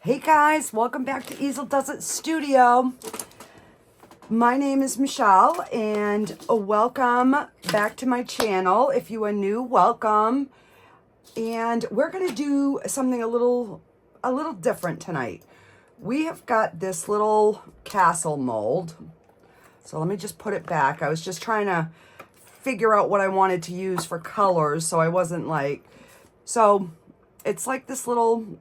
Hey guys, welcome back to Easel Does It Studio. My name is Michelle and welcome back to my channel. If you are new, welcome. And we're going to do something a little different tonight. We have got this little castle mold. So let me just put it back. I was just trying to figure out what I wanted to use for colors, so I wasn't like, so it's like this little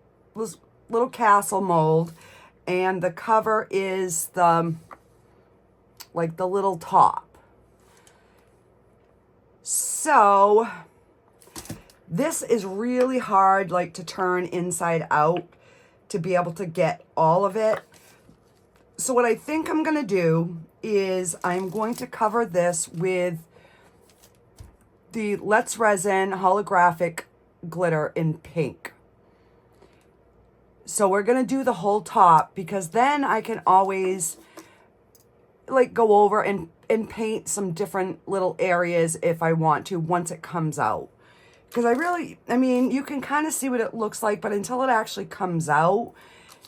castle mold, and the cover is the little top. So this is really hard to turn inside out to be able to get all of it. So what I think I'm going to do is I'm going to cover this with the Let's Resin holographic glitter in pink. So we're going to do the whole top, because then I can always go over and paint some different little areas if I want to once it comes out. Because I mean, you can kind of see what it looks like, but until it actually comes out,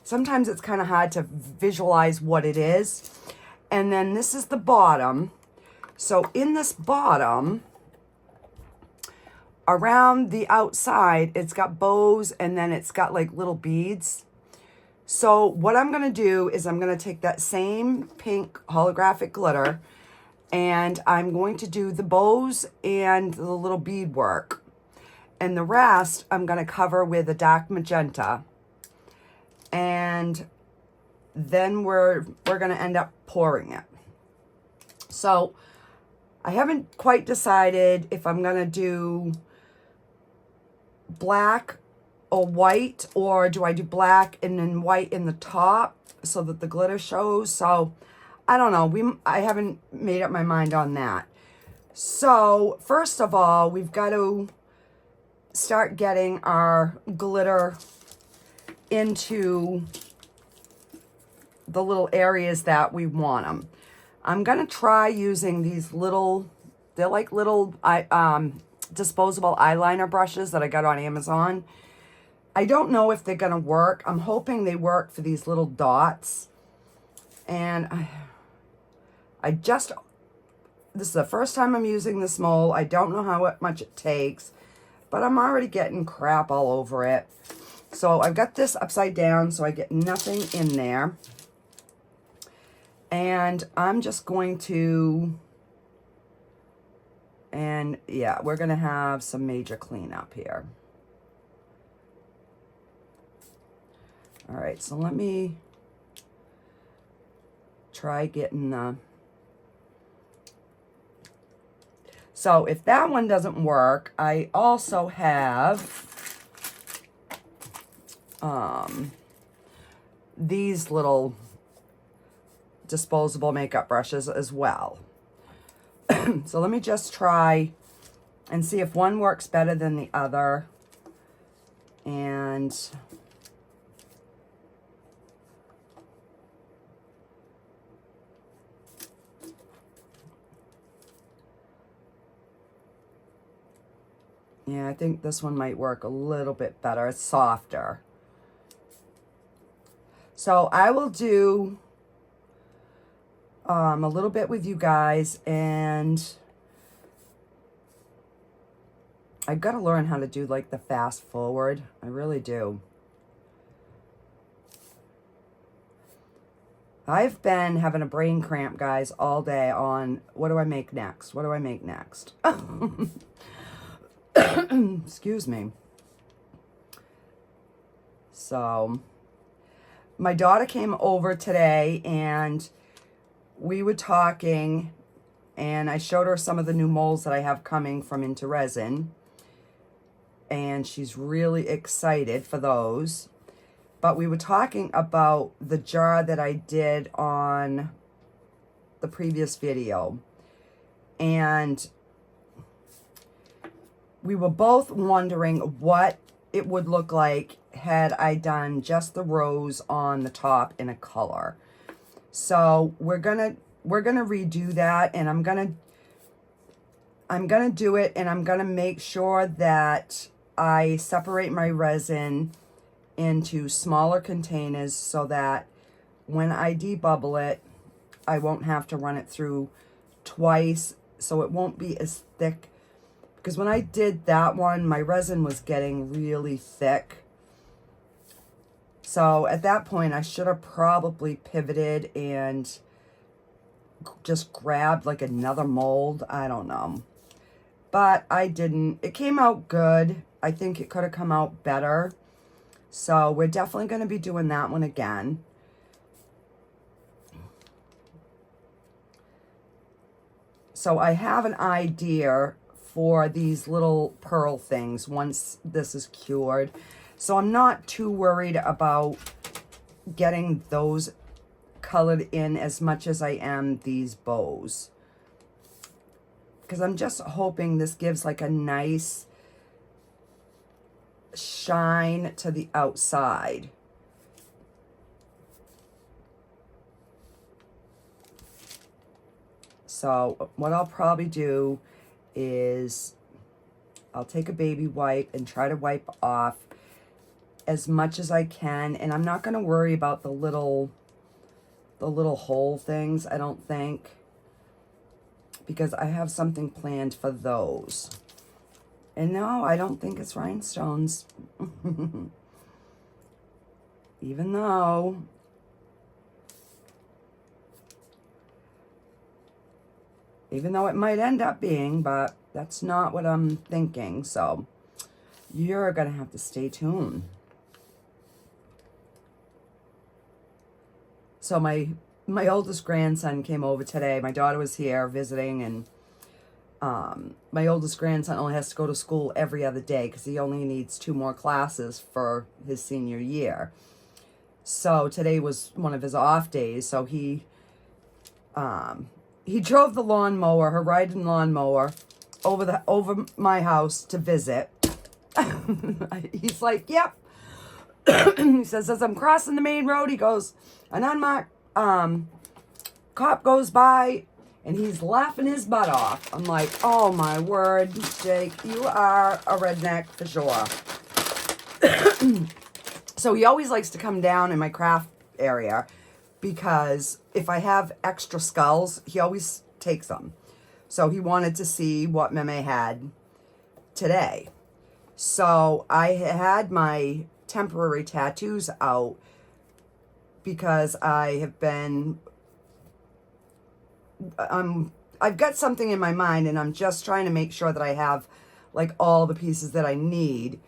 sometimes it's kind of hard to visualize what it is. And then this is the bottom. So in this bottom, around the outside, it's got bows, and then it's got little beads. So what I'm going to do is I'm going to take that same pink holographic glitter, and I'm going to do the bows and the little bead work. And the rest I'm going to cover with a dark magenta. And then we're going to end up pouring it. So I haven't quite decided if I'm going to do black or white, or do I do black and then white in the top so that the glitter shows. So I don't know. I haven't made up my mind on that. So first of all, we've got to start getting our glitter into the little areas that we want them. I'm going to try using these little, they're like little disposable eyeliner brushes that I got on Amazon. I don't know if they're going to work. I'm hoping they work for these little dots. And this is the first time I'm using this mold. I don't know how much it takes, but I'm already getting crap all over it. So I've got this upside down so I get nothing in there. And I'm just going to, and yeah, we're going to have some major cleanup here. All right, so let me try getting the, so if that one doesn't work, I also have these little disposable makeup brushes as well. So let me just try and see if one works better than the other. And yeah, I think this one might work a little bit better. It's softer. So I will do a little bit with you guys, and I've got to learn how to do the fast forward. I really do. I've been having a brain cramp, guys, all day on what do I make next? What do I make next? Excuse me. So my daughter came over today, and we were talking, and I showed her some of the new molds that I have coming from Into Resin, and she's really excited for those. But we were talking about the jar that I did on the previous video, and we were both wondering what it would look like had I done just the rose on the top in a color. So we're gonna redo that, and I'm gonna do it, and I'm gonna make sure that I separate my resin into smaller containers so that when I debubble it, I won't have to run it through twice, so it won't be as thick. Because when I did that one, my resin was getting really thick. So at that point, I should have probably pivoted and just grabbed like another mold. I don't know. But I didn't. It came out good. I think it could have come out better. So we're definitely going to be doing that one again. So I have an idea for these little pearl things once this is cured. So I'm not too worried about getting those colored in as much as I am these bows. Because I'm just hoping this gives like a nice shine to the outside. So what I'll probably do is I'll take a baby wipe and try to wipe off as much as I can. And I'm not going to worry about the little hole things, I don't think, because I have something planned for those. And no, I don't think it's rhinestones. Even though it might end up being, but that's not what I'm thinking. So you're going to have to stay tuned. So my oldest grandson came over today. My daughter was here visiting, and my oldest grandson only has to go to school every other day because he only needs 2 more classes for his senior year. So today was one of his off days. So he drove the lawnmower, her riding lawnmower, over my house to visit. He's like, yep. He says, as I'm crossing the main road, he goes, an unmarked cop goes by, and he's laughing his butt off. I'm like, oh my word, Jake, you are a redneck for sure. So he always likes to come down in my craft area because if I have extra skulls, he always takes them. So he wanted to see what Meme had today. So I had my temporary tattoos out because I have been, I've got something in my mind, and I'm just trying to make sure that I have like all the pieces that I need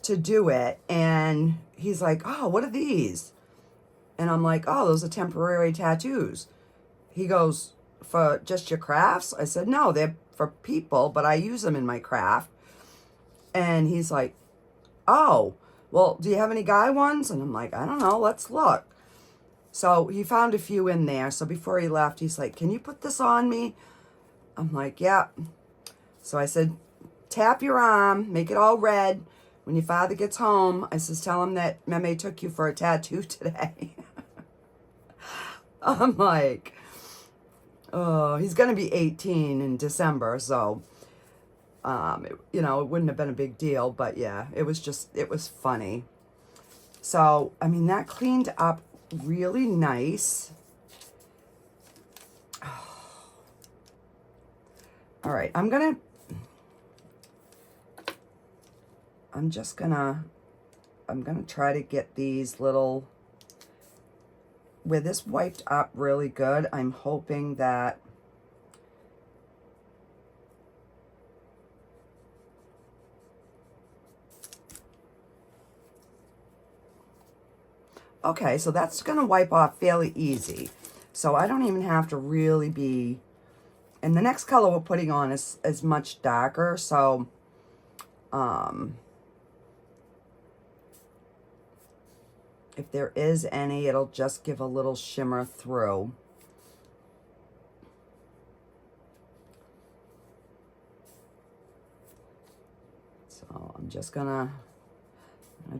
to do it. And he's like, oh, what are these? And I'm like, oh, those are temporary tattoos. He goes, for just your crafts? I said, no, they're for people, but I use them in my craft. And he's like, oh, well, do you have any guy ones? And I'm like, I don't know, let's look. So he found a few in there. So before he left, he's like, can you put this on me? I'm like, yeah. So I said, tap your arm, make it all red. When your father gets home, I says, tell him that Meme took you for a tattoo today. I'm like, oh, he's going to be 18 in December. So, you know, it wouldn't have been a big deal. But yeah, it was funny. So, I mean, that cleaned up really nice. All right, I'm just gonna try to get these little, where this wiped up really good, I'm hoping that okay, so that's gonna wipe off fairly easy. So I don't even have to really be, and the next color we're putting on is much darker, so if there is any, it'll just give a little shimmer through. So I'm just gonna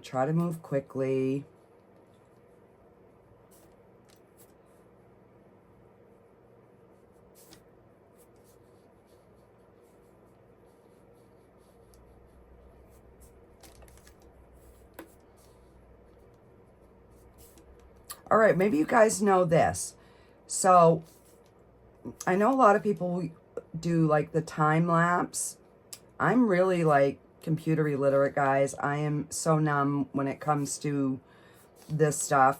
try to move quickly. All right, maybe you guys know this. So I know a lot of people do like the time lapse. I'm really like computer illiterate, guys. I am so numb when it comes to this stuff.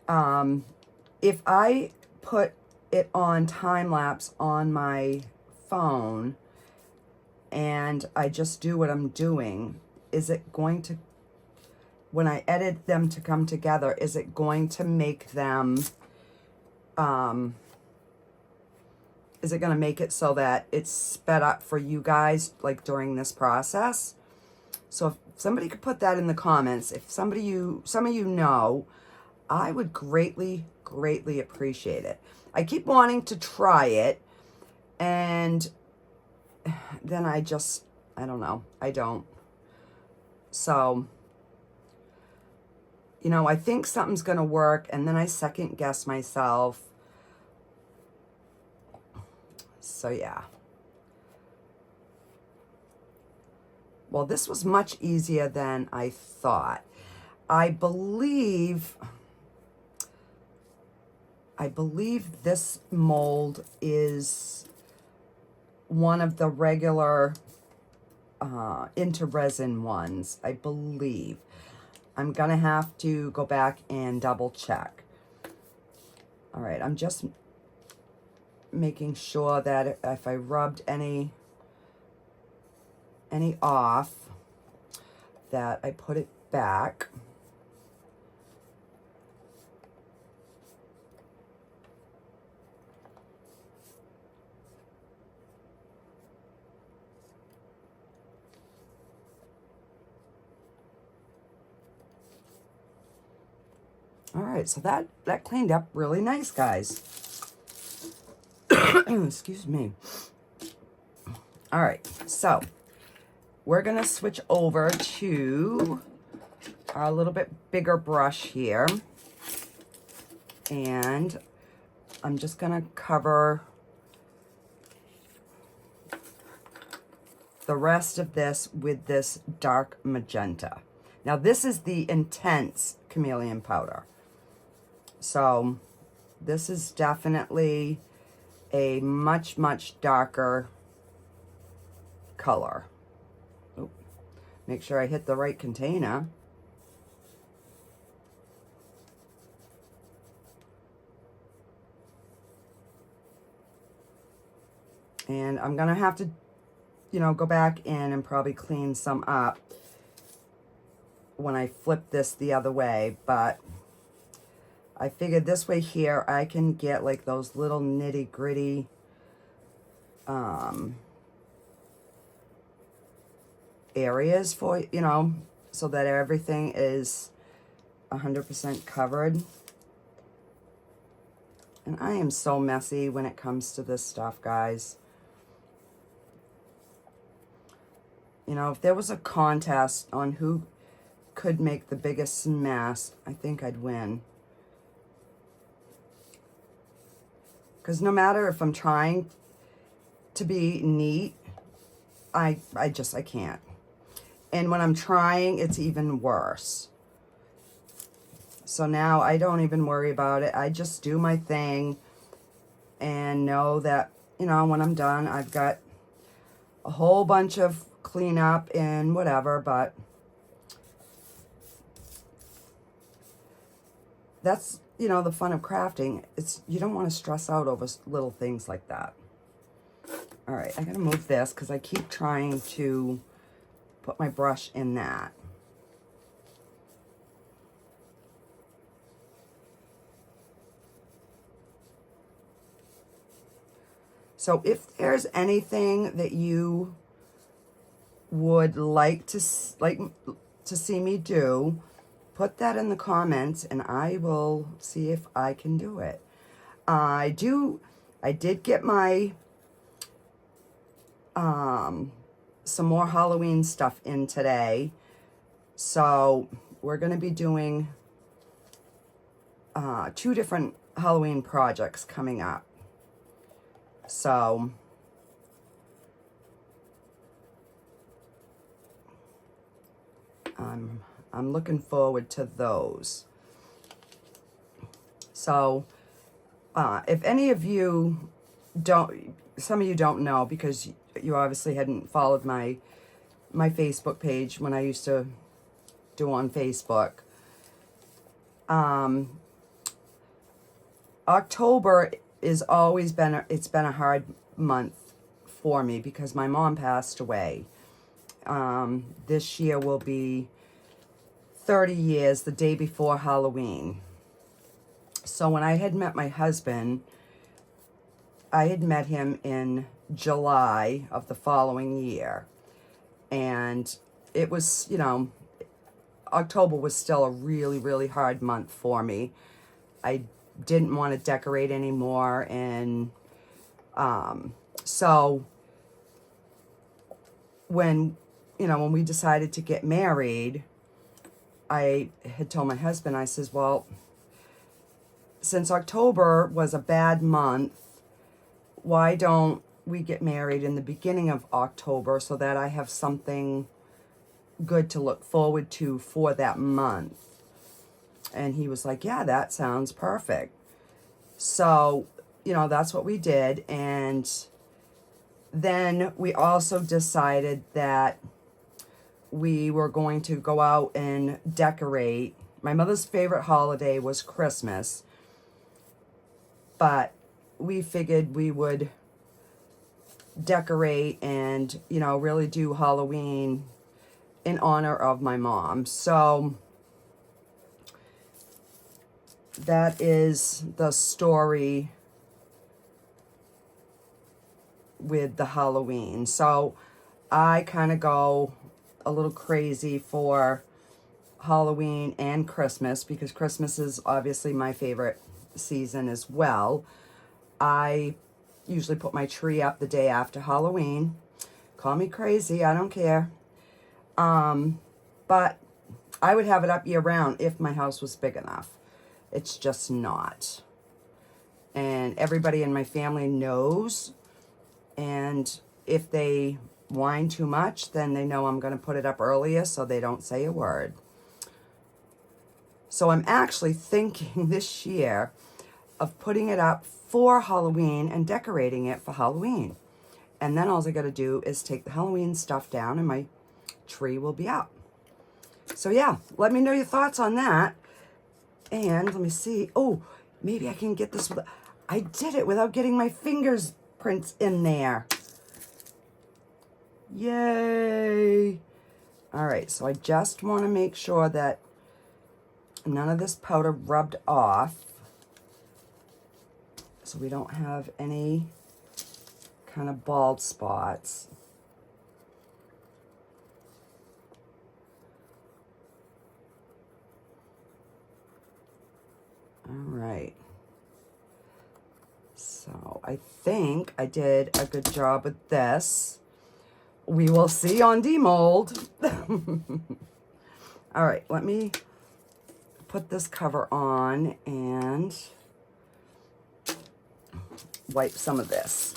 If I put it on time lapse on my phone and I just do what I'm doing, is it going to, when I edit them to come together, is it going to make them, is it going to make it so that it's sped up for you guys, like during this process? So if somebody could put that in the comments, if some of you know, I would greatly, greatly appreciate it. I keep wanting to try it, and then I don't know. I don't. So, you know, I think something's going to work, and then I second guess myself. So, yeah. Well, this was much easier than I thought. I believe this mold is one of the regular into resin ones, I believe. I'm gonna have to go back and double check. All right, I'm just making sure that if I rubbed any off, that I put it back. All right, so that cleaned up really nice, guys. Excuse me. All right, so we're gonna switch over to our little bit bigger brush here. And I'm just gonna cover the rest of this with this dark magenta. Now this is the intense chameleon powder. So this is definitely a much, much darker color. Oop. Make sure I hit the right container. And I'm gonna have to, you know, go back in and probably clean some up when I flip this the other way, but I figured this way here I can get like those little nitty gritty areas for, you know, so that everything is 100% covered. And I am so messy when it comes to this stuff, guys. You know, if there was a contest on who could make the biggest mess, I think I'd win. Because no matter if I'm trying to be neat, I can't. And when I'm trying, it's even worse. So now I don't even worry about it. I just do my thing and know that, you know, when I'm done, I've got a whole bunch of cleanup and whatever, but that's, you know, the fun of crafting. It's, you don't want to stress out over little things like that. All right, I gotta move this because I keep trying to put my brush in that. So if there's anything that you would like to see me do, put that in the comments and I will see if I can do it. I did get my some more Halloween stuff in today. So we're going to be doing 2 different Halloween projects coming up. So I'm looking forward to those. So if any of you don't, some of you don't know because you obviously hadn't followed my Facebook page when I used to do on Facebook. October is always been it's been a hard month for me because my mom passed away. This year will be 30 years, the day before Halloween. So when I had met my husband, I had met him in July of the following year. And it was, you know, October was still a really, really hard month for me. I didn't want to decorate anymore. And so when, you know, when we decided to get married, I had told my husband, I says, well, since October was a bad month, why don't we get married in the beginning of October so that I have something good to look forward to for that month? And he was like, yeah, that sounds perfect. So, you know, that's what we did. And then we also decided that we were going to go out and decorate. My mother's favorite holiday was Christmas, but we figured we would decorate and, you know, really do Halloween in honor of my mom. So that is the story with the Halloween. So I kind of go a little crazy for Halloween and Christmas because Christmas is obviously my favorite season as well. I usually put my tree up the day after Halloween. Call me crazy, I don't care. But I would have it up year round if my house was big enough. It's just not. And everybody in my family knows. And if they whine too much, then they know I'm going to put it up earlier so they don't say a word. So I'm actually thinking this year of putting it up for Halloween and decorating it for Halloween. And then all I got to do is take the Halloween stuff down and my tree will be up. So yeah, let me know your thoughts on that. And let me see. Oh, maybe I can get this. I did it without getting my fingerprints in there. Yay. All right, so I just want to make sure that none of this powder rubbed off, so we don't have any kind of bald spots. All right. So I think I did a good job with this. We will see on Demold. All right, let me put this cover on and wipe some of this.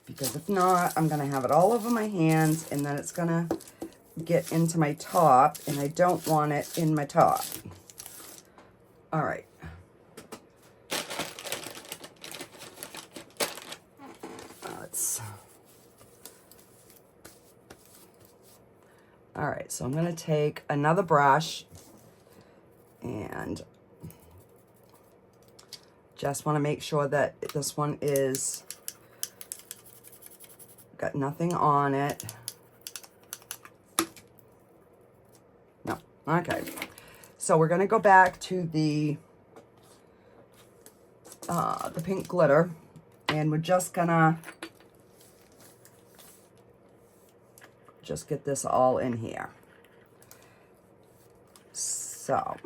Because if not, I'm going to have it all over my hands and then it's going to get into my top and I don't want it in my top. All right. All right, so I'm going to take another brush and just want to make sure that this one is got nothing on it. No, okay. So we're going to go back to the pink glitter, and we're just gonna just get this all in here. So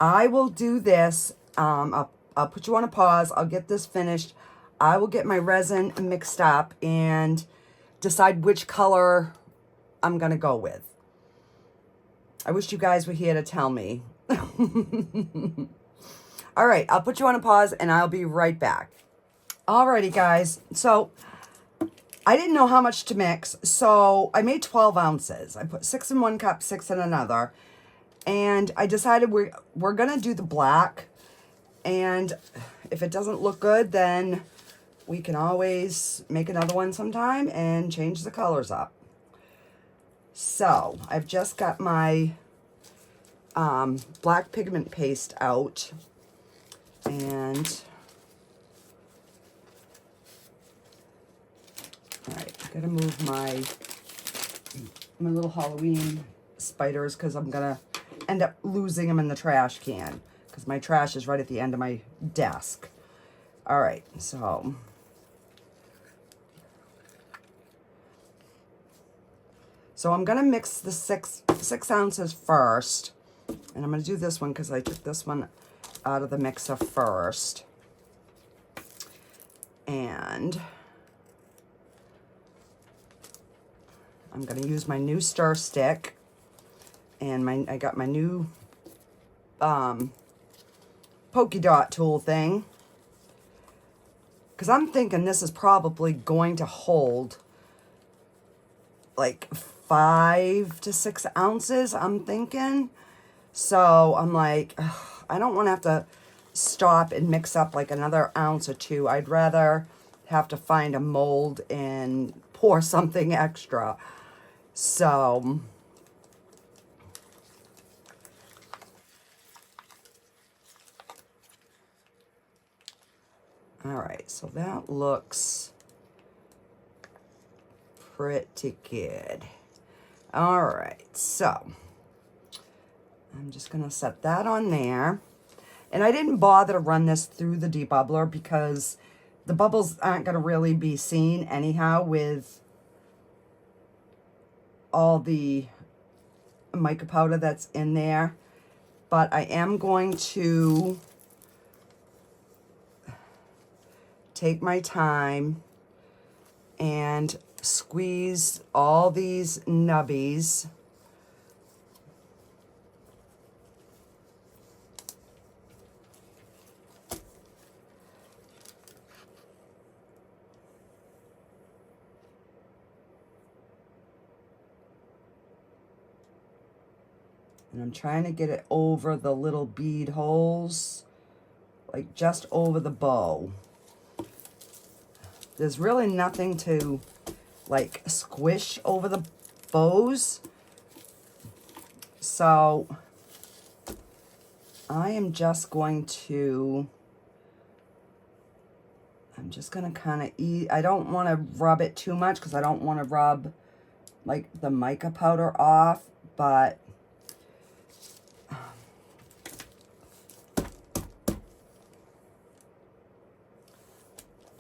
I will do this. I'll put you on a pause. I'll get this finished. I will get my resin mixed up and decide which color I'm gonna go with. I wish you guys were here to tell me. All right, I'll put you on a pause and I'll be right back. Alrighty, guys. So I didn't know how much to mix, so I made 12 ounces. I put 6 in one cup, 6 in another. And I decided we're going to do the black. And if it doesn't look good, then we can always make another one sometime and change the colors up. So I've just got my black pigment paste out. And all right, I gotta move my little Halloween spiders because I'm gonna end up losing them in the trash can because my trash is right at the end of my desk. All right, so I'm gonna mix the six ounces first, and I'm gonna do this one because I took this one out of the mixer first, and I'm going to use my new stir stick, and I got my new polka dot tool thing, because I'm thinking this is probably going to hold like 5 to 6 ounces, I'm thinking. So I'm like, ugh, I don't want to have to stop and mix up like another ounce or two. I'd rather have to find a mold and pour something extra. So all right, so that looks pretty good. All right, so I'm just gonna set that on there. And I didn't bother to run this through the debubbler because the bubbles aren't gonna really be seen anyhow with all the mica powder that's in there. But I am going to take my time and squeeze all these nubbies. And I'm trying to get it over the little bead holes, like just over the bow. There's really nothing to like squish over the bows. So I am just going to, kind of I don't want to rub it too much because I don't want to rub like the mica powder off, but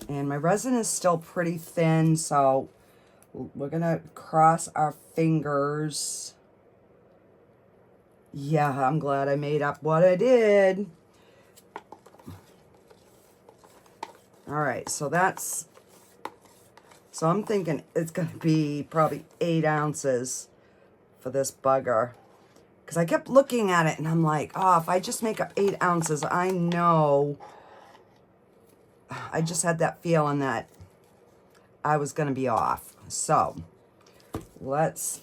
and my resin is still pretty thin, so we're gonna cross our fingers. Yeah, I'm glad I made up what I did. All right, so I'm thinking it's gonna be probably 8 ounces for this bugger. Because I kept looking at it and I'm like, oh, if I just make up 8 ounces, I know. I just had that feeling that I was going to be off. So let's,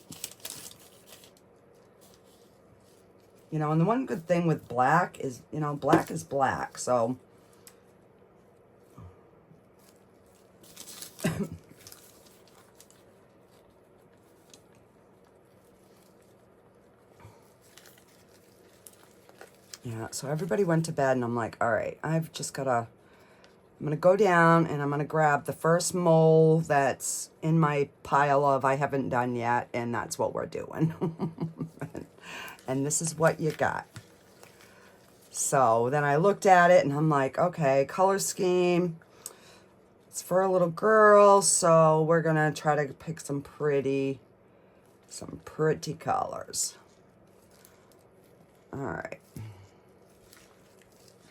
and the one good thing with black is, black is black. So yeah, so everybody went to bed and I'm like, all right, I've just got to, I'm going to go down and I'm going to grab the first mold that's in my pile of I haven't done yet, and that's what we're doing. And this is what you got. So then I looked at it and I'm like, okay, color scheme. It's for a little girl, so we're going to try to pick some pretty colors. All right.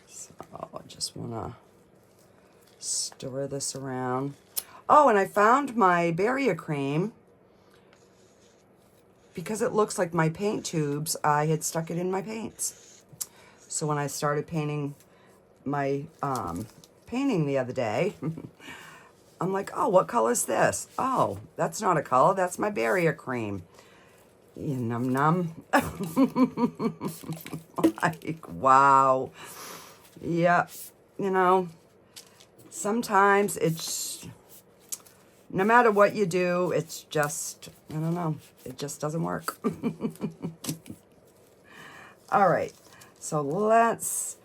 So I just want to stir this around. Oh, and I found my barrier cream. Because it looks like my paint tubes, I had stuck it in my paints. So when I started painting my painting the other day, I'm like, oh, what color is this? Oh, that's not a color. That's my barrier cream. Num num. Like, wow. Yep. You know, sometimes it's, no matter what you do, it's just, I don't know, it just doesn't work. All right, so let's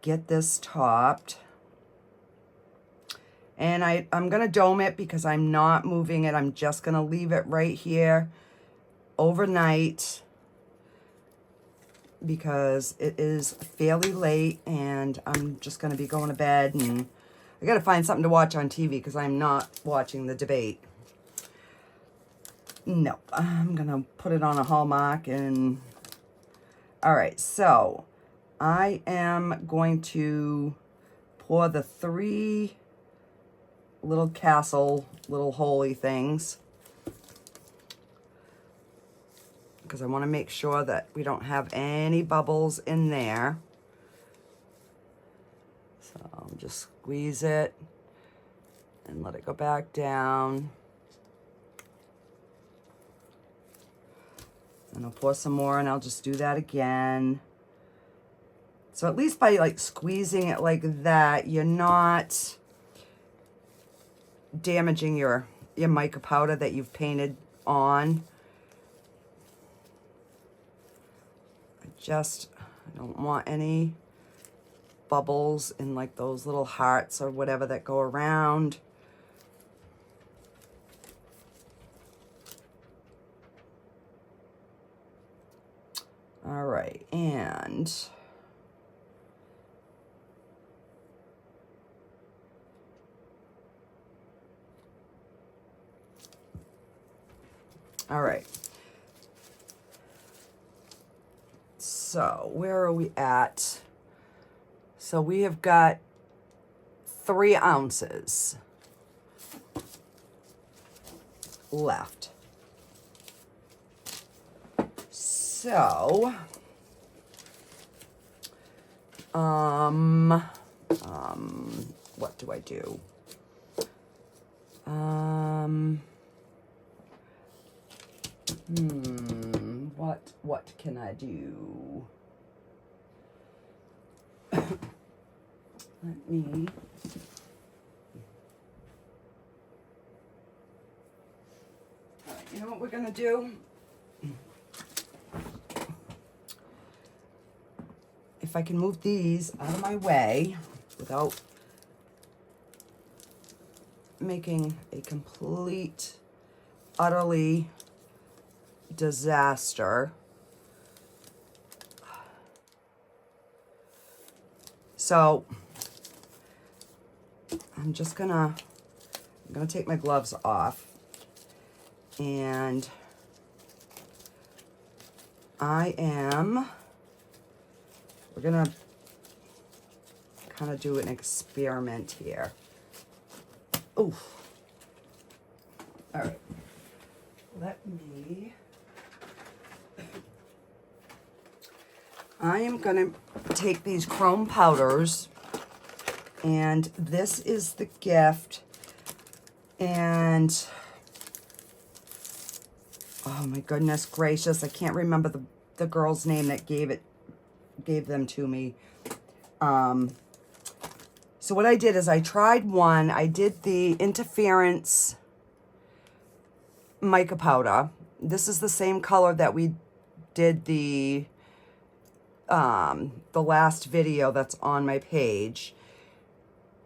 get this topped. And I'm going to dome it because I'm not moving it. I'm just going to leave it right here overnight because it is fairly late and I'm just going to be going to bed, and I got to find something to watch on TV because I'm not watching the debate. No, I'm going to put it on a Hallmark. And all right, so I am going to pour the 3 little castle, little holy things, because I want to make sure that we don't have any bubbles in there. So I'll just squeeze it and let it go back down. And I'll pour some more, and I'll just do that again. So at least by like squeezing it like that, you're not damaging your mica powder that you've painted on. I don't want any bubbles in like those little hearts or whatever that go around. All right, and all right. So where are we at? So we have got 3 ounces left. So, what do I do? What can I do? Let me, all right, you know what we're gonna do? If I can move these out of my way without making a complete, utterly disaster. So I'm gonna take my gloves off, and we're gonna kind of do an experiment here. Oof. All right, let me, I am gonna take these chrome powders, and this is the gift, and oh my goodness gracious, I can't remember the girl's name that gave them to me. So what I did is I tried one. I did the interference mica powder. This is the same color that we did the last video that's on my page.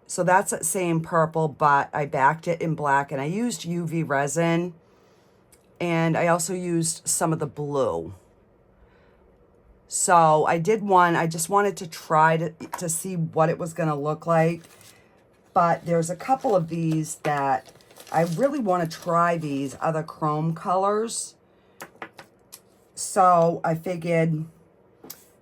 So that's that same purple, but I backed it in black, and I used UV resin, and I also used some of the blue. So I did one. I just wanted to try to see what it was going to look like. But there's a couple of these that I really want to try, these other chrome colors. So I figured,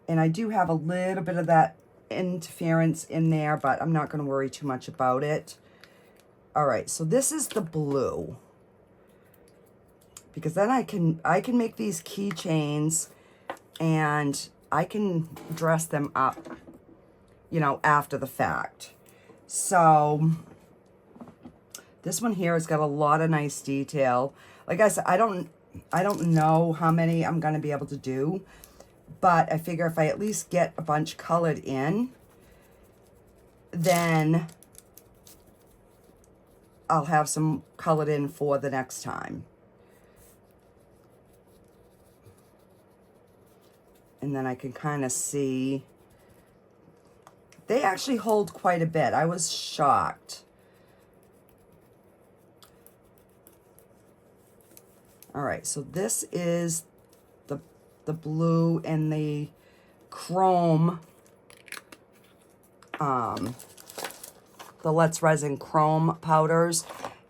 and I do have a little bit of that interference in there, but I'm not going to worry too much about it. All right, so this is the blue, because then I can make these keychains, and I can dress them up, you know, after the fact. So This one here has got a lot of nice detail. Like I said, I don't know how many I'm going to be able to do, but I figure if I at least get a bunch colored in, then I'll have some colored in for the next time. And then I can kind of see, they actually hold quite a bit. I was shocked. All right, so this is the blue and the chrome, the Let's Resin chrome powders,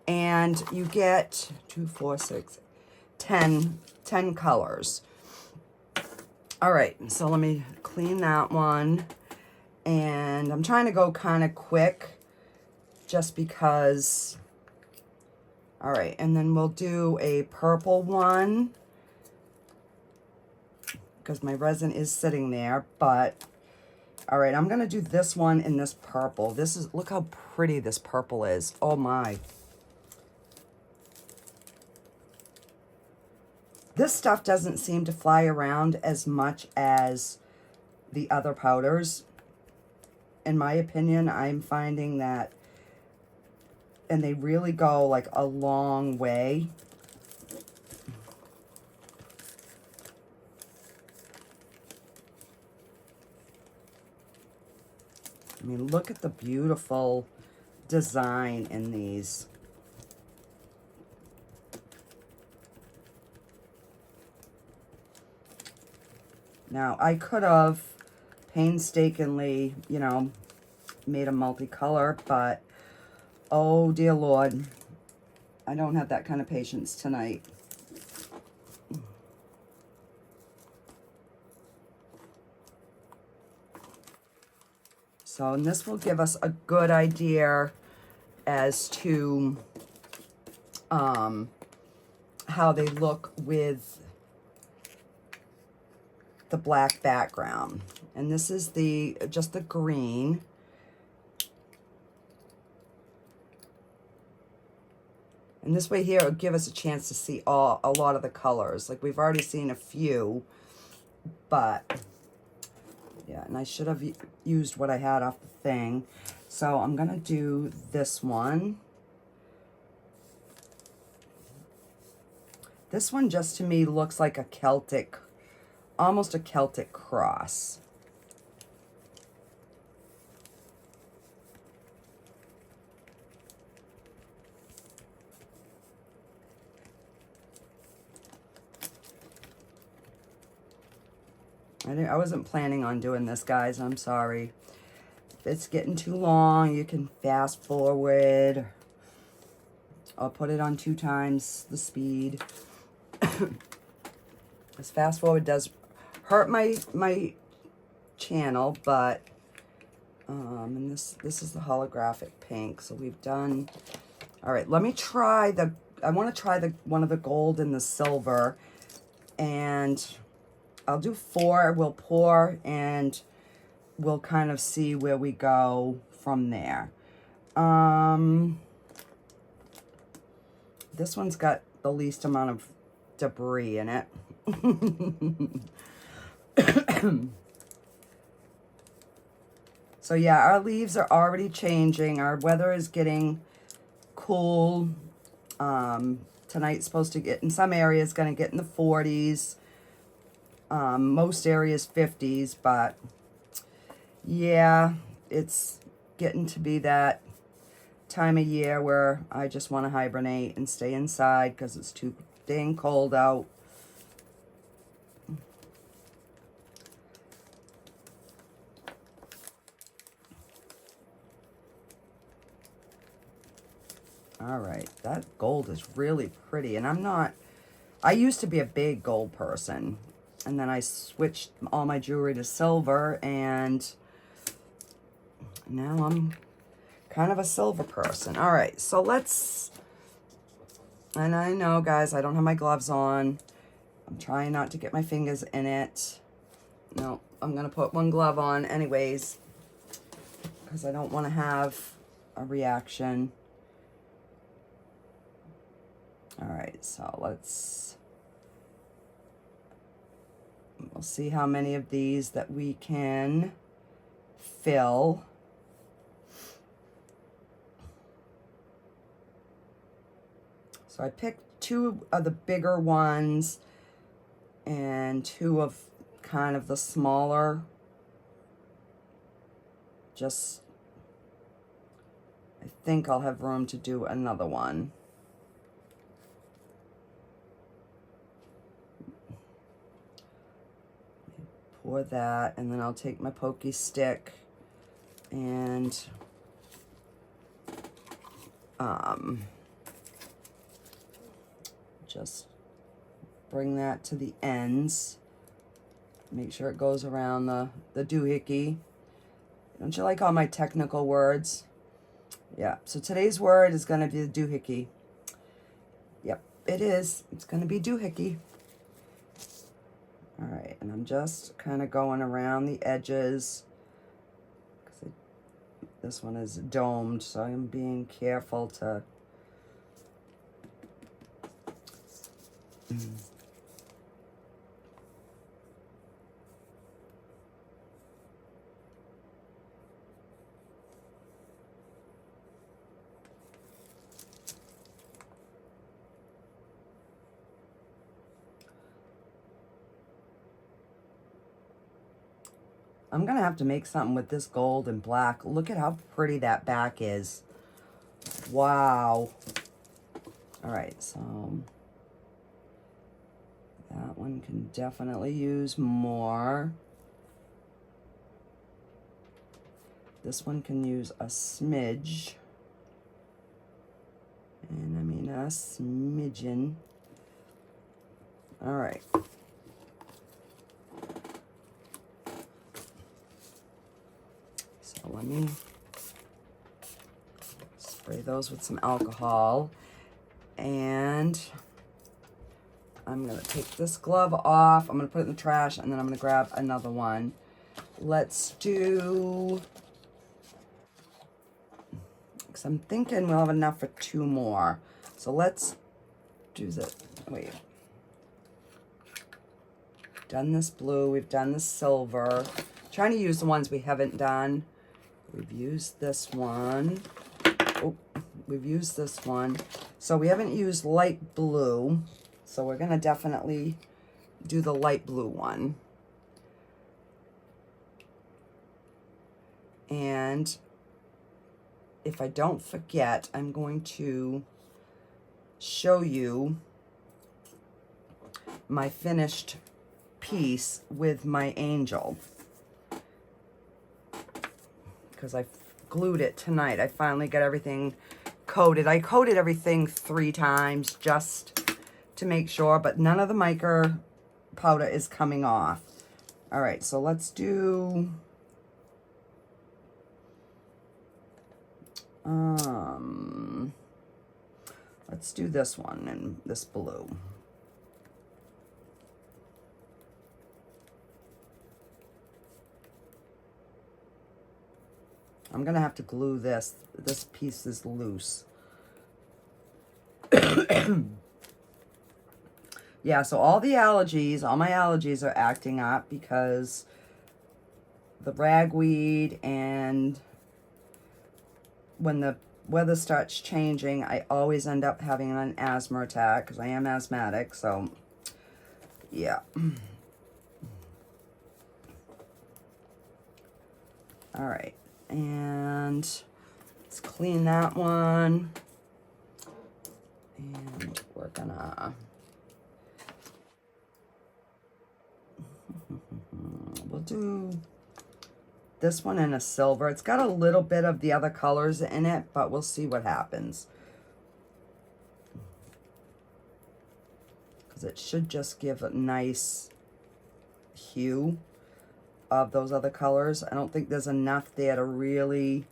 and you get 2, 4, 6, 10 colors. All right, so let me clean that one, and I'm trying to go kind of quick just because. All right, and then we'll do a purple one because my resin is sitting there, but all right, I'm gonna do this one in this purple. This is, look how pretty this purple is. Oh my. This stuff doesn't seem to fly around as much as the other powders. In my opinion, I'm finding that, and they really go like a long way. I mean, look at the beautiful design in these. Now, I could have painstakingly, you know, made a multicolor, but oh dear Lord, I don't have that kind of patience tonight. So, and this will give us a good idea as to how they look with the black background. And this is just the green. And this way here, it'll give us a chance to see a lot of the colors. Like we've already seen a few, but yeah, and I should have used what I had off the thing. So I'm gonna do this one. This one just to me looks like a Celtic, almost a Celtic cross. I wasn't planning on doing this, guys. I'm sorry. If it's getting too long, you can fast forward. I'll put it on 2 times the speed. This fast forward does hurt my channel, but and this is the holographic pink. So we've done. All right, let me try I want to try one of the gold and the silver, and I'll do 4. We'll pour, and we'll kind of see where we go from there. This one's got the least amount of debris in it. So yeah, our leaves are already changing. Our weather is getting cool. Tonight's supposed to get, in some areas, going to get in the 40s. Most areas 50s, but yeah, it's getting to be that time of year where I just want to hibernate and stay inside because it's too dang cold out. All right, that gold is really pretty, and I used to be a big gold person, and then I switched all my jewelry to silver, and now I'm kind of a silver person. All right, so and I know, guys, I don't have my gloves on. I'm trying not to get my fingers in it. No, I'm going to put one glove on anyways, because I don't want to have a reaction. All right, so we'll see how many of these that we can fill. So I picked 2 of the bigger ones and 2 of kind of the smaller. Just, I think I'll have room to do another one. Pour that, and then I'll take my pokey stick and just bring that to the ends. Make sure it goes around the doohickey. Don't you like all my technical words? Yeah, so today's word is going to be the doohickey. Yep, it is. It's going to be doohickey. All right, and I'm just kind of going around the edges. This one is domed, so I'm being careful to... I'm gonna have to make something with this gold and black. Look at how pretty that back is. Wow. All right, so that one can definitely use more. This one can use a smidge. And I mean a smidgen. All right. So let me spray those with some alcohol. And I'm going to take this glove off. I'm going to put it in the trash, and then I'm going to grab another one. Let's do... because I'm thinking we'll have enough for 2 more. So let's do the... wait. Done this blue. We've done the silver. Trying to use the ones we haven't done. We've used this one. Oh, we've used this one. So we haven't used light blue. So we're going to definitely do the light blue one. And if I don't forget, I'm going to show you my finished piece with my angel. Because I glued it tonight. I finally got everything coated. I coated everything 3 times just to make sure, but none of the mica powder is coming off. All right, so let's do this one and this blue. I'm gonna have to glue this. This piece is loose. Yeah, so all my allergies are acting up because the ragweed, and when the weather starts changing, I always end up having an asthma attack because I am asthmatic, so yeah. All right, and let's clean that one. And we're gonna... we'll do this one in a silver. It's got a little bit of the other colors in it, but we'll see what happens. Because it should just give a nice hue of those other colors. I don't think there's enough there to really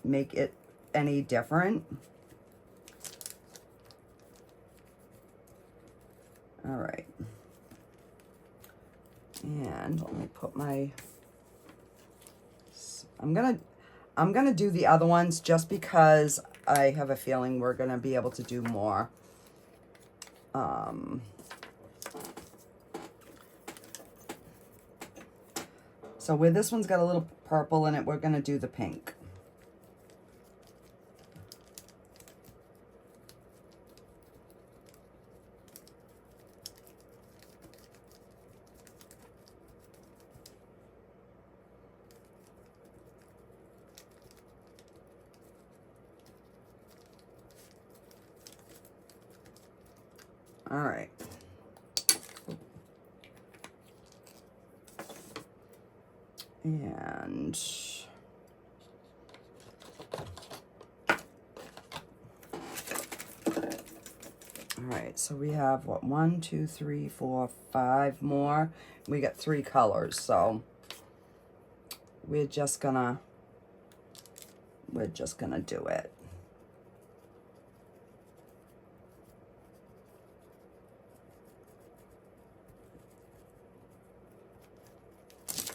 make it any different. All right. And let me put my... I'm gonna do the other ones just because I have a feeling we're gonna be able to do more. So where this one's got a little purple in it, we're going to do the pink. All right. And all right, so we have what, 1, 2, 3, 4, 5 more. We got 3 colors, so we're just gonna do it.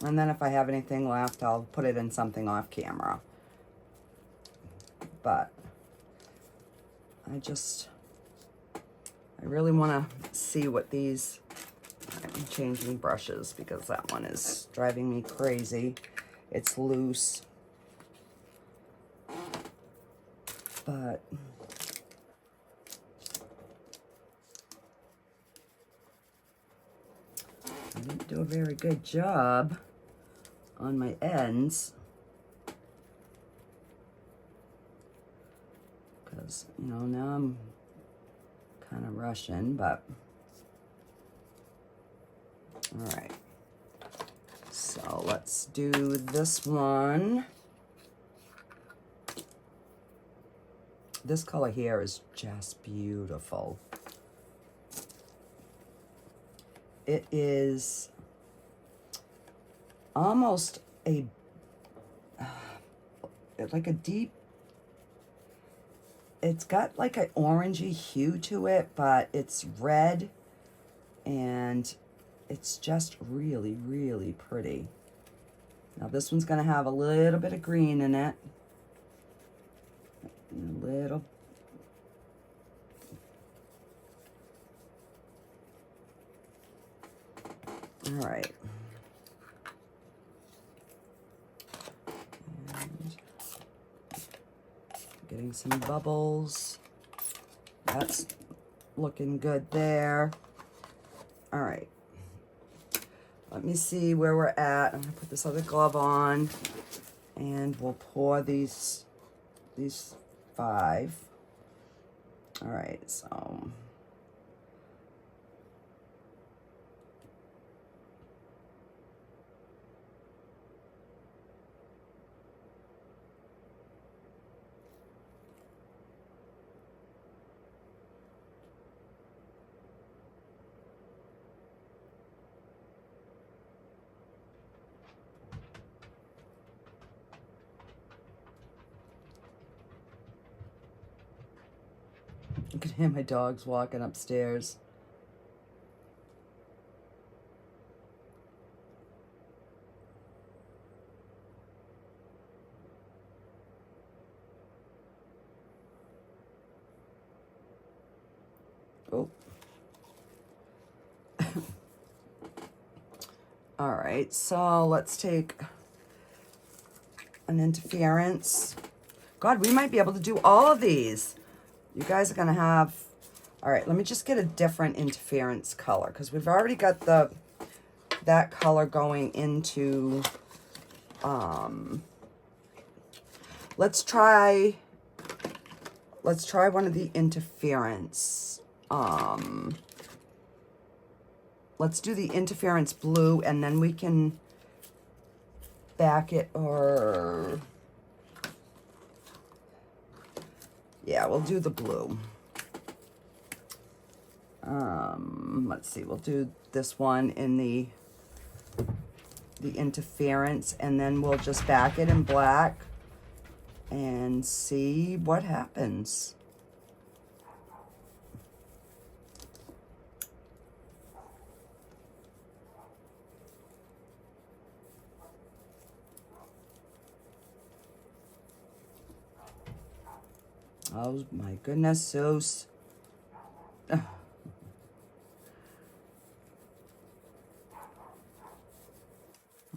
And then if I have anything left, I'll put it in something off camera. But I really want to see what these, I'm changing brushes because that one is driving me crazy. It's loose. But I didn't do a very good job on my ends. Because, you know, now I'm kind of rushing, but all right. So let's do this one. This color here is just beautiful. It is almost a, like a deep, it's got like an orangey hue to it, but it's red and it's just really, really pretty. Now this one's gonna have a little bit of green in it. And a little. All right. And getting some bubbles. That's looking good there. All right. Let me see where we're at. I'm gonna put this other glove on and we'll pour these 5. All right, so you can hear my dogs walking upstairs. Oh. All right, so let's take an interference. God, we might be able to do all of these. You guys are gonna have, all right, let me just get a different interference color because we've already got that color going into, let's try one of the interference. Let's do the interference blue and then we can back it, or yeah, we'll do the blue. Let's see, we'll do this one in the interference and then we'll just back it in black and see what happens. Oh my goodness, so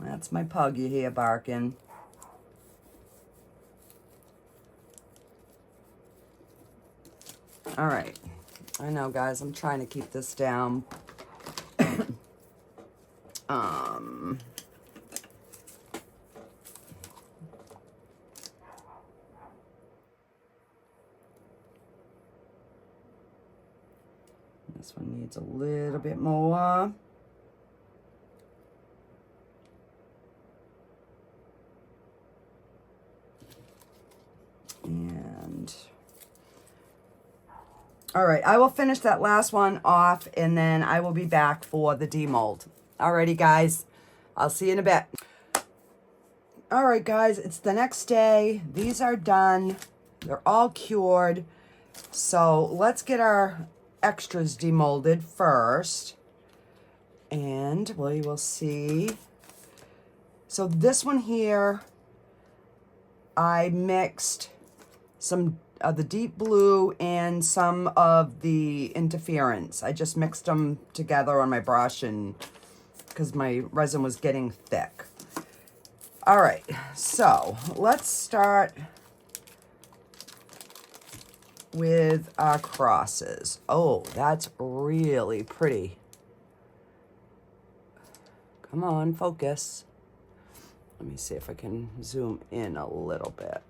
That's my pug you hear barking. All right. I know, guys, I'm trying to keep this down. This one needs a little bit more. And all right, I will finish that last one off and then I will be back for the demold. Alrighty, guys, I'll see you in a bit. All right, guys, it's the next day. These are done. They're all cured. So let's get our extras demolded first. And we will see. So this one here, I mixed some of the deep blue and some of the interference. I just mixed them together on my brush and because my resin was getting thick. All right, so let's start with our crosses. Oh, that's really pretty. Come on, focus. Let me see if I can zoom in a little bit.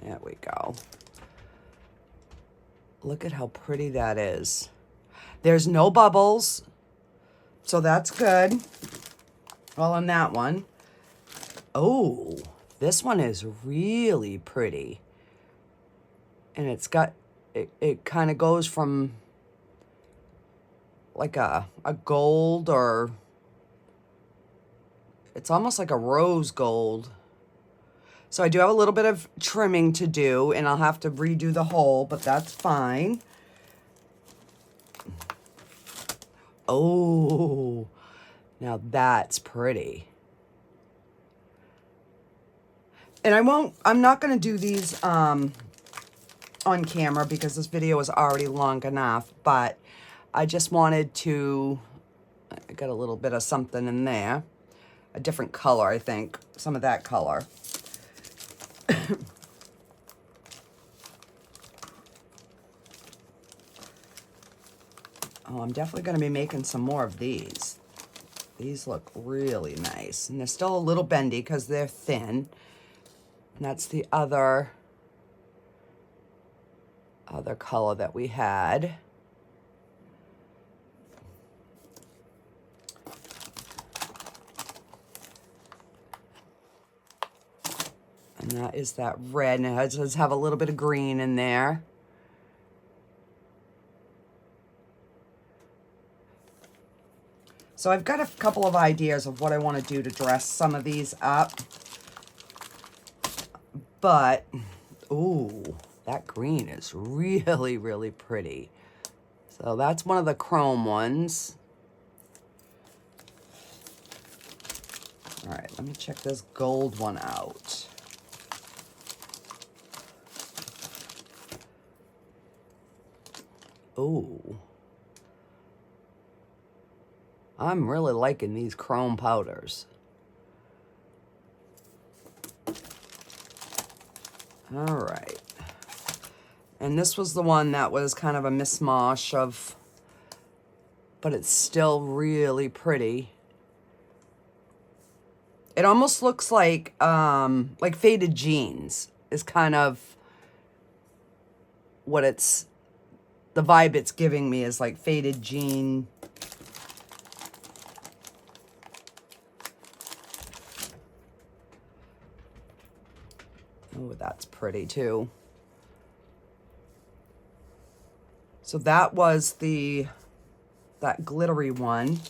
There we go. Look at how pretty that is. There's no bubbles, so that's good. Well, on that one. Oh, this one is really pretty. And it's got, it kind of goes from like a gold, or it's almost like a rose gold. So I do have a little bit of trimming to do, and I'll have to redo the whole, but that's fine. Oh, now that's pretty. And I'm not going to do these on camera because this video is already long enough, but I just wanted to, I got a little bit of something in there. A different color, I think. Some of that color. Oh, I'm definitely going to be making some more of these. These look really nice. And they're still a little bendy because they're thin. And that's the other color that we had. And that is that red, and it does have a little bit of green in there. So I've got a couple of ideas of what I want to do to dress some of these up. But, ooh, that green is really, really pretty. So that's one of the chrome ones. All right, let me check this gold one out. Ooh. I'm really liking these chrome powders. All right. And this was the one that was kind of a mishmash of, but it's still really pretty. It almost looks like faded jeans is kind of what it's, the vibe it's giving me is like faded jean. Oh, that's pretty too. So that was that glittery one.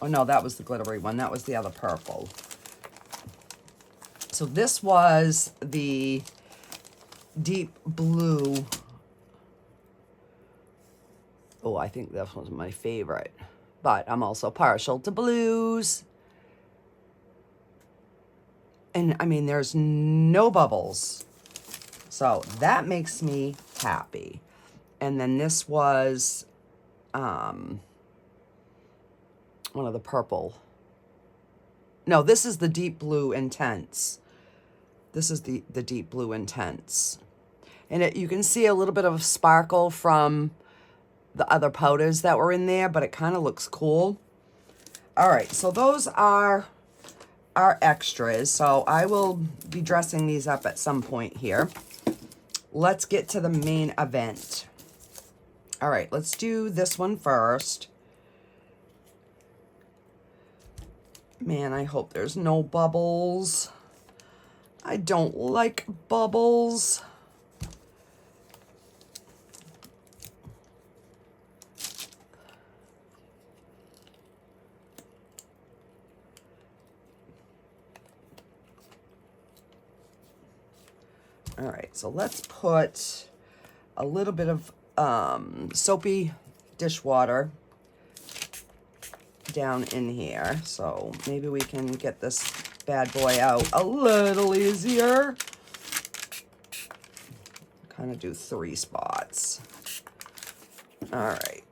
Oh no, that was the glittery one. That was the other purple. So this was the deep blue. Oh, I think that was my favorite. But I'm also partial to blues. And I mean, there's no bubbles. So that makes me happy. And then this was one of the purple. No, this is the Deep Blue Intense. This is the Deep Blue Intense. And you can see a little bit of sparkle from the other powders that were in there, but it kind of looks cool. All right, so those are our extras. So I will be dressing these up at some point here. Let's get to the main event. All right, let's do this one first. Man, I hope there's no bubbles. I don't like bubbles. All right, so let's put a little bit of soapy dishwater down in here. So maybe we can get this bad boy out a little easier. Kind of do 3 spots. All right.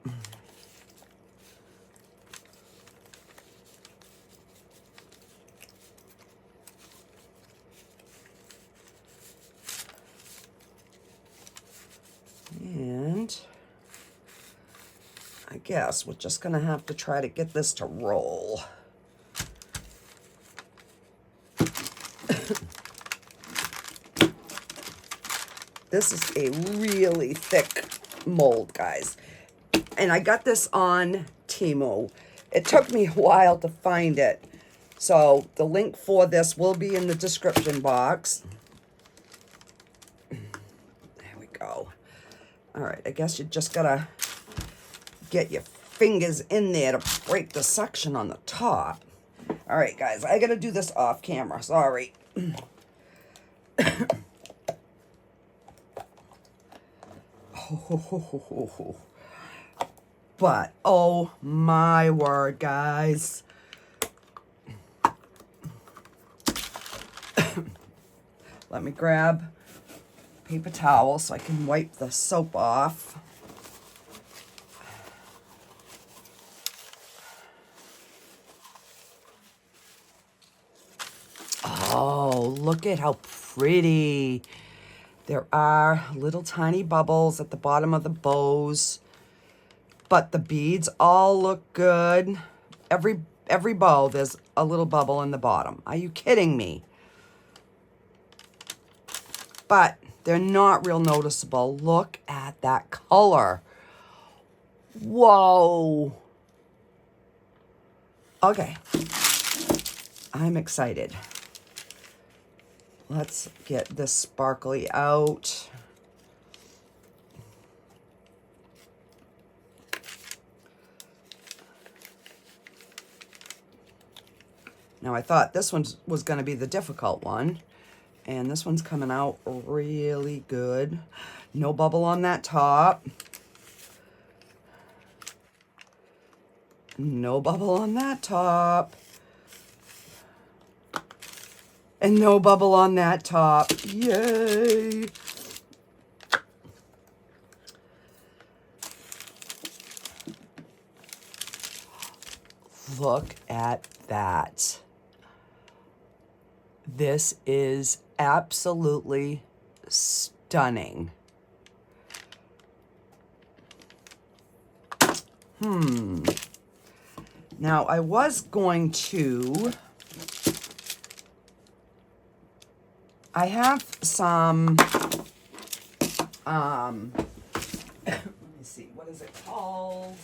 And I guess we're just gonna have to try to get this to roll. This is a really thick mold, guys. And I got this on Temu. It took me a while to find it. So the link for this will be in the description box. There we go. All right, I guess you just gotta get your fingers in there to break the suction on the top. All right, guys, I gotta do this off camera, sorry. But, oh my word, guys. Let me grab paper towel so I can wipe the soap off. Oh, look at how pretty. There are little tiny bubbles at the bottom of the bows, but the beads all look good. Every bow, there's a little bubble in the bottom. Are you kidding me? But they're not real noticeable. Look at that color. Whoa. Okay. I'm excited. Let's get this sparkly out. Now I thought this one was going to be the difficult one. And this one's coming out really good. No bubble on that top. No bubble on that top. And no bubble on that top. Yay! Look at that. This is absolutely stunning. Now, I was going to... I have some... let me see, what is it called?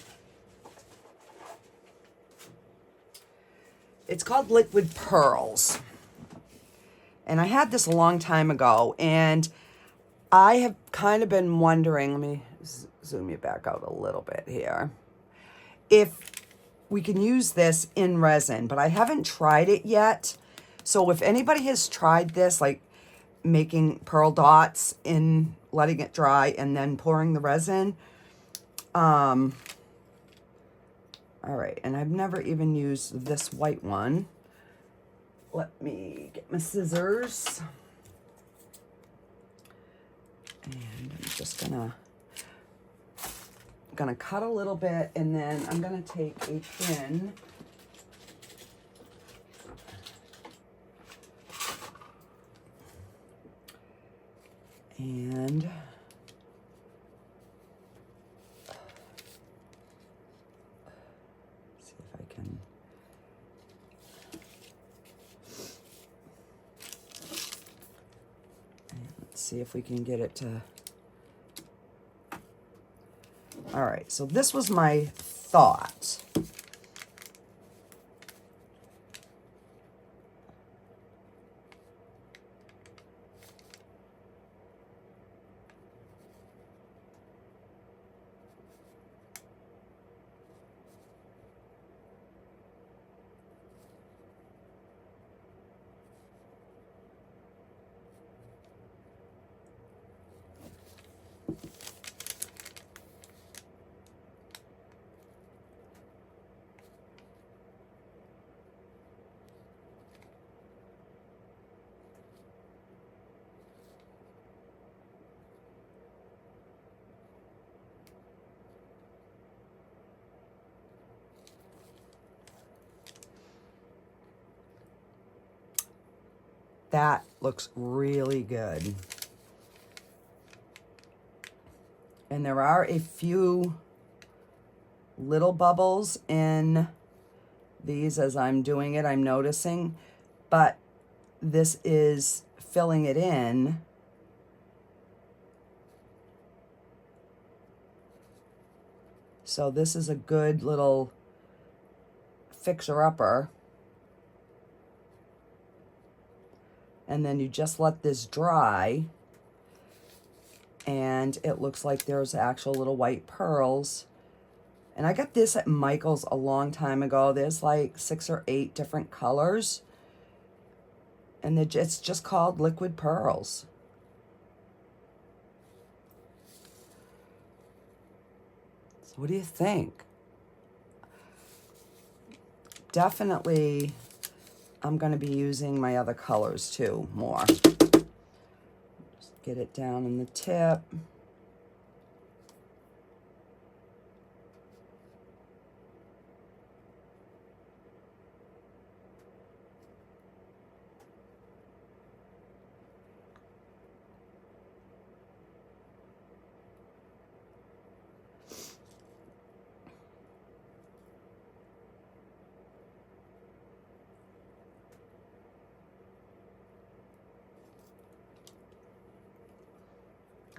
It's called Liquid Pearls. And I had this a long time ago, and I have kind of been wondering, let me zoom you back out a little bit here, if we can use this in resin, but I haven't tried it yet. So if anybody has tried this, like making pearl dots in letting it dry and then pouring the resin, all right, and I've never even used this white one. Let me get my scissors. And I'm just gonna cut a little bit, and then I'm gonna take a pin And see if I can. Let's see if we can get it to. All right, so this was my thought. That looks really good. And there are a few little bubbles in these as I'm doing it, I'm noticing, but this is filling it in. So this is a good little fixer-upper. And then you just let this dry, and it looks like there's actual little white pearls. And I got this at Michael's a long time ago. There's like 6 or 8 different colors, and it's just called liquid pearls. So what do you think? Definitely I'm going to be using my other colors too more. Just get it down in the tip.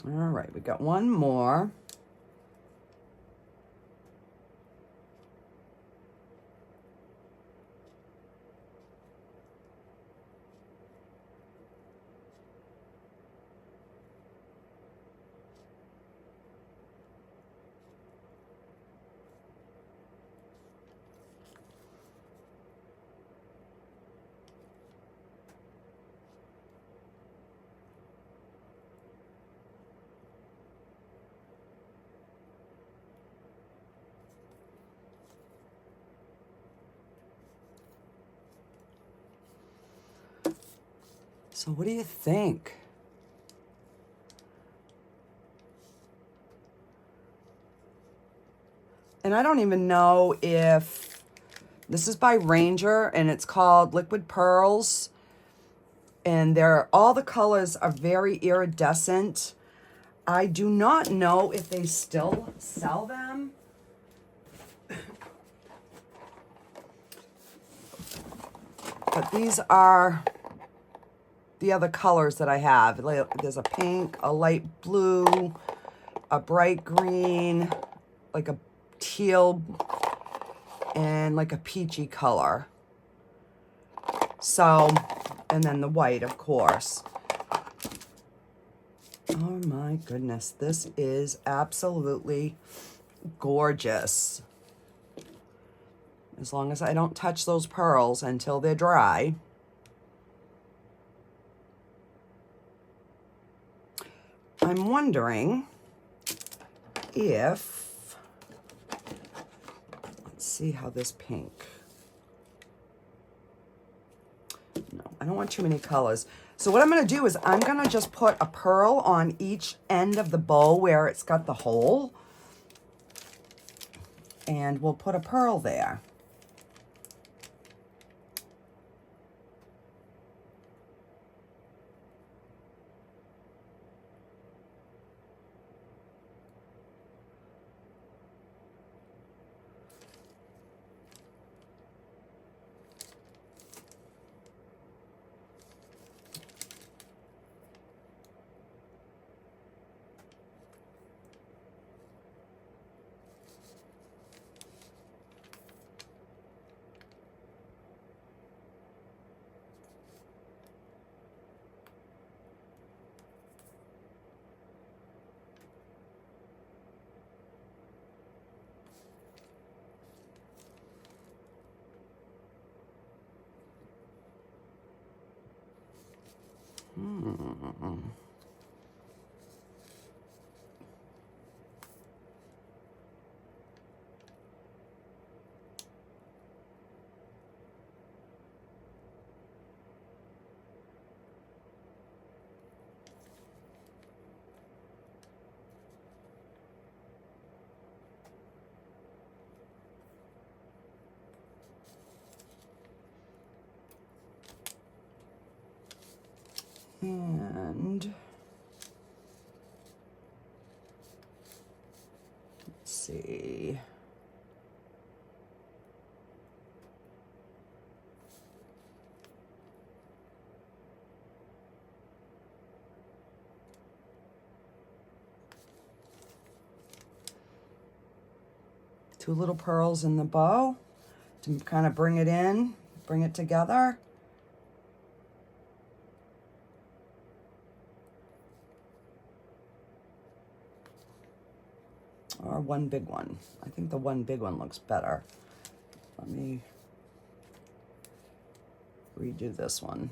All right, we got one more. So what do you think? And I don't even know if this is by Ranger, and it's called Liquid Pearls. And all the colors are very iridescent. I do not know if they still sell them. But these are the other colors that I have. There's a pink, a light blue, a bright green, like a teal, and like a peachy color. So, and then the white, of course. Oh my goodness, this is absolutely gorgeous. As long as I don't touch those pearls until they're dry. I'm wondering if, let's see how this pink. No, I don't want too many colors. So what I'm going to do is I'm going to just put a pearl on each end of the bow where it's got the hole. And we'll put a pearl there. And let's see. Two little pearls in the bow to kind of bring it in, bring it together. Or one big one. I think the one big one looks better. Let me redo this one.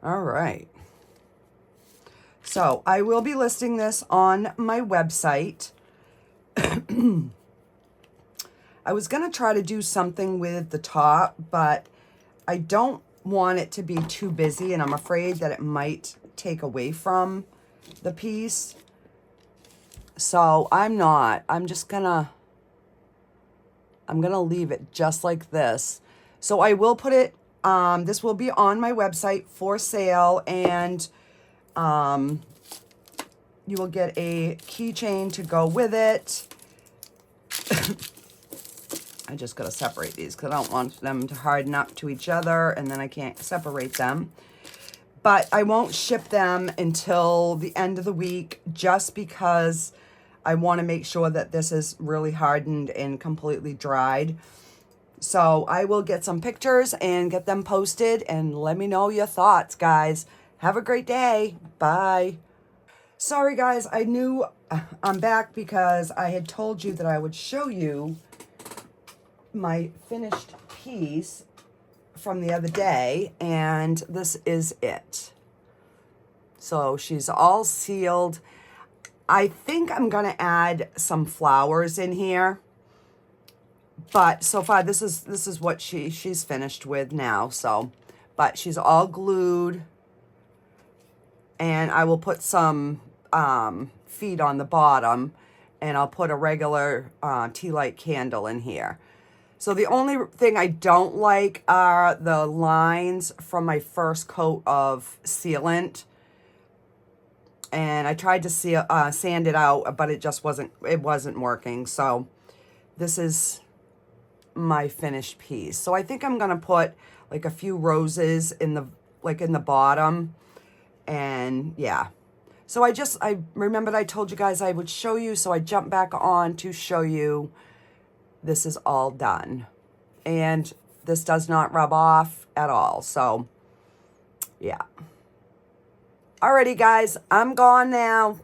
All right. So I will be listing this on my website. I was going to try to do something with the top, but I don't want it to be too busy, and I'm afraid that it might take away from the piece. So I'm just gonna, leave it just like this. So I will put it, this will be on my website for sale, and you will get a keychain to go with it. I just got to separate these because I don't want them to harden up to each other and then I can't separate them. But I won't ship them until the end of the week just because I want to make sure that this is really hardened and completely dried. So I will get some pictures and get them posted, and let me know your thoughts, guys. Have a great day. Bye. Sorry, guys. I knew I'm back because I had told you that I would show you my finished piece from the other day, and this is it. So she's all sealed. I think I'm going to add some flowers in here, but so far this is what she's finished with now. So, but she's all glued, and I will put some feet on the bottom, and I'll put a regular tea light candle in here. So the only thing I don't like are the lines from my first coat of sealant. And I tried to sand it out, but it wasn't working. So this is my finished piece. So I think I'm going to put like a few roses in the bottom. And yeah. So I remembered I told you guys I would show you, so I jumped back on to show you. This is all done, and this does not rub off at all. So yeah. Alrighty, guys, I'm gone now.